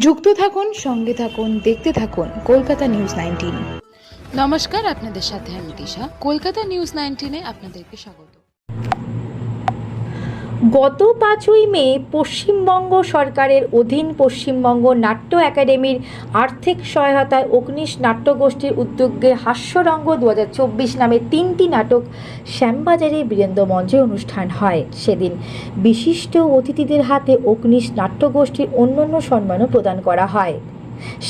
যুক্ত থাকুন, সঙ্গে থাকুন, দেখতে থাকুন কলকাতা নিউজ 19। নমস্কার, আপনাদের সাথে আমি দিশা। কলকাতা নিউজ 19-এ আপনাদেরকে স্বাগত। গত 5ই মে পশ্চিমবঙ্গ সরকারের অধীন পশ্চিমবঙ্গ নাট্য একাডেমির আর্থিক সহায়তায় অগ্নিশ নাট্যগোষ্ঠীর উদ্যোগে হাস্যরঙ্গ 2024 নামে 3টি নাটক শ্যামবাজারে বীরেন্দ্র মঞ্চে অনুষ্ঠান হয়। সেদিন বিশিষ্ট অতিথিদের হাতে অগ্নিশ নাট্যগোষ্ঠীর অন্যান্য সম্মানও প্রদান করা হয়।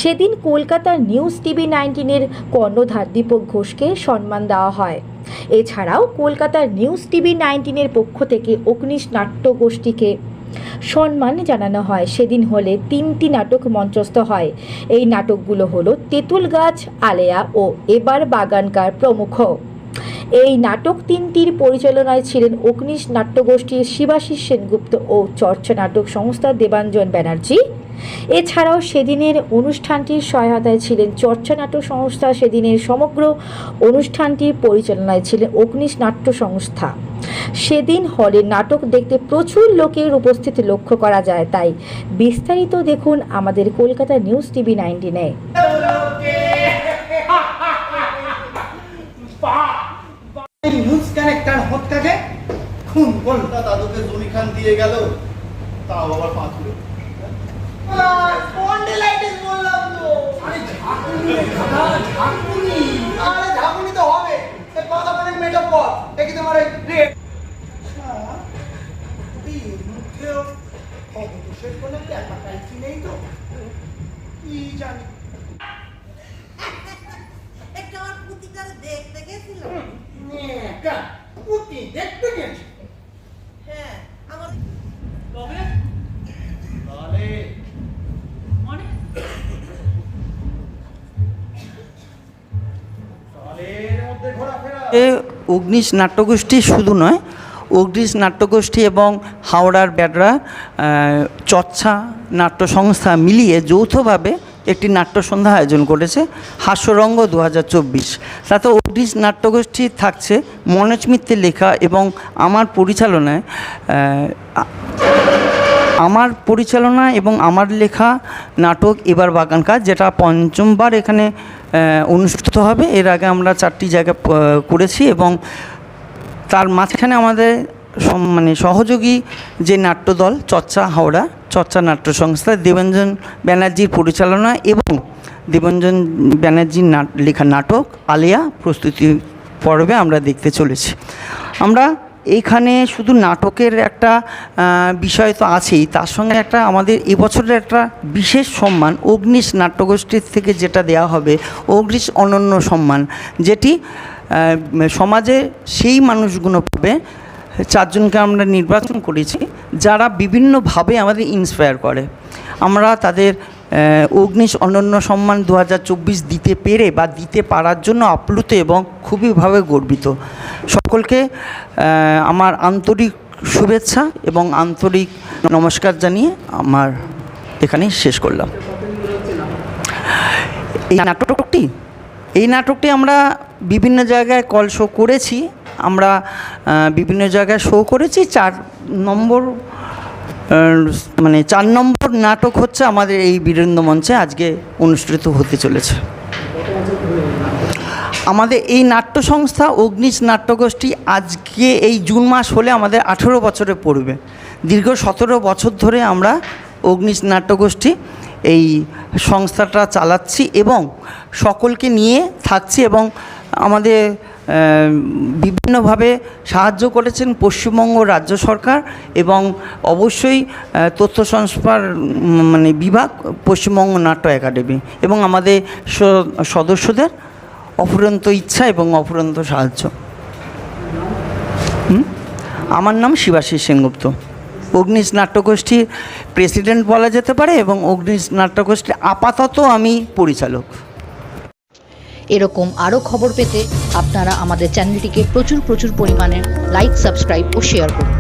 সেদিন কলকাতা নিউজ টিভি 19-এর কর্ণধার দীপক ঘোষকে সম্মান দেওয়া হয়। এছাড়াও কলকাতার নিউজ টিভি 19-এর পক্ষ থেকে অগ্নিশ নাট্যগোষ্ঠীকে সম্মান জানানো হয়। সেদিন হলে 3টি নাটক মঞ্চস্থ হয়। এই নাটকগুলো হলো তেঁতুল গাছ, আলেয়া ও এবার বাগানকার প্রমুখ। এই নাটক 3টির পরিচালনায় ছিলেন অগ্নিশ নাট্যগোষ্ঠীর শিবাশিস সেনগুপ্ত ও চর্চা নাটক সংস্থা দেবাঞ্জন ব্যানার্জি। এছাড়াও সেদিনের অনুষ্ঠানটির সহায়তায় ছিলেন চর্চা নাটক সংস্থা। সেদিনের সমগ্র অনুষ্ঠানটির পরিচালনায় ছিলেন অগ্নিশ নাট্য সংস্থা। সেদিন হলে নাটক দেখতে প্রচুর লোকের উপস্থিতি লক্ষ্য করা যায়। তাই বিস্তারিত দেখুন আমাদের কলকাতা নিউজ টিভি 19-এ। নিউজ কানেক্টর হত্যাকে খুন করল, দাদুকে জমি খান দিয়ে গেল, তাও আবার পাথরে স্পন্ডিলাইটিস বললাম তো। আরে ঝাঁকুনি, ঝাঁকুনি, আরে ঝাঁকুনি তো হবে। এই কথা বলে মেটাফর দেখি তোমার এই রেট এই মুখেও অবশ্যই কোনো ক্যাপাটাইসি নেই তো, কি জানি। একটা আমার পুতিটারে দেখতে গেছিলাম। নেকা পুতি দেখতে গেছি। হ্যাঁ, আমার তবে তাহলে মানে তাহলের মধ্যে ঘোরাফেরা অগ্নিশ নাট্যগোষ্ঠী শুধু নয়, অগ্নিশ নাট্যগোষ্ঠী এবং হাওড়ার ব্যাডরা চর্চা নাট্য সংস্থা মিলিয়ে যৌথভাবে একটি নাট্যসন্ধ্যা আয়োজন করেছে, হাস্যরঙ্গ 2024। তাতে অগ্নিশ নাট্যগোষ্ঠী থাকছে মনোজ মিত্রের লেখা এবং আমার পরিচালনায় এবং আমার লেখা নাটক এবার বাগানকার, যেটা পঞ্চমবার এখানে অনুষ্ঠিত হবে। এর আগে আমরা 4টি জায়গায় করেছি এবং তার মাঝখানে আমাদের সহযোগী যে নাট্যদল চর্চা হাওড়া চর্চা নাট্য সংস্থা দেবাঞ্জন ব্যানার্জির পরিচালনা এবং দেবাঞ্জন ব্যানার্জির লেখা নাটক আলেয়া প্রস্তুতি পর্বে আমরা দেখতে চলেছি। আমরা এইখানে শুধু নাটকের একটা বিষয় তো আছেই, তার সঙ্গে একটা আমাদের এবছরের একটা বিশেষ সম্মান অগ্নিশ নাট্যগোষ্ঠীর থেকে যেটা দেওয়া হবে, অগ্নিশ অনন্য সম্মান, যেটি সমাজে সেই মানুষগুলো পাবে। 4 জনকে আমরা নির্বাচন করেছি যারা বিভিন্নভাবে আমাদের ইন্সপায়ার করে। আমরা তাদের অগ্নিশ অনন্য সম্মান 2024 দিতে পেরে বা দিতে পারার জন্য আপ্লুত এবং খুবইভাবে গর্বিত। সকলকে আমার আন্তরিক শুভেচ্ছা এবং আন্তরিক নমস্কার জানিয়ে আমার এখানেই শেষ করলাম। এই নাটকটি আমরা বিভিন্ন জায়গায় কল শো করেছি, আমরা বিভিন্ন জায়গায় শো করেছি। 4 নম্বর নাটক হচ্ছে আমাদের এই বীরেন্দ্র মঞ্চে আজকে অনুষ্ঠিত হতে চলেছে। আমাদের এই নাট্য সংস্থা অগ্নিশ নাট্যগোষ্ঠী আজকে এই জুন মাস হলে আমাদের 18 বছরে পড়বে। দীর্ঘ 17 বছর ধরে আমরা অগ্নিশ নাট্যগোষ্ঠী এই সংস্থাটা চালাচ্ছি এবং সকলকে নিয়ে থাকছি এবং আমাদের বিভিন্নভাবে সাহায্য করেছেন পশ্চিমবঙ্গ রাজ্য সরকার এবং অবশ্যই তথ্য সংস্কার বিভাগ, পশ্চিমবঙ্গ নাট্য একাডেমি এবং আমাদের সদস্যদের অফুরন্ত ইচ্ছা এবং অফুরন্ত সাহায্য। আমার নাম শিবাশিস সেনগুপ্ত, অগ্নিশ নাট্যগোষ্ঠীর প্রেসিডেন্ট বলা যেতে পারে এবং অগ্নিশ নাট্যগোষ্ঠীর আপাতত আমি পরিচালক। এরকম আরও খবর পেতে আপনারা আমাদের চ্যানেলটিকে প্রচুর পরিমাণে লাইক, সাবস্ক্রাইব ও শেয়ার করুন।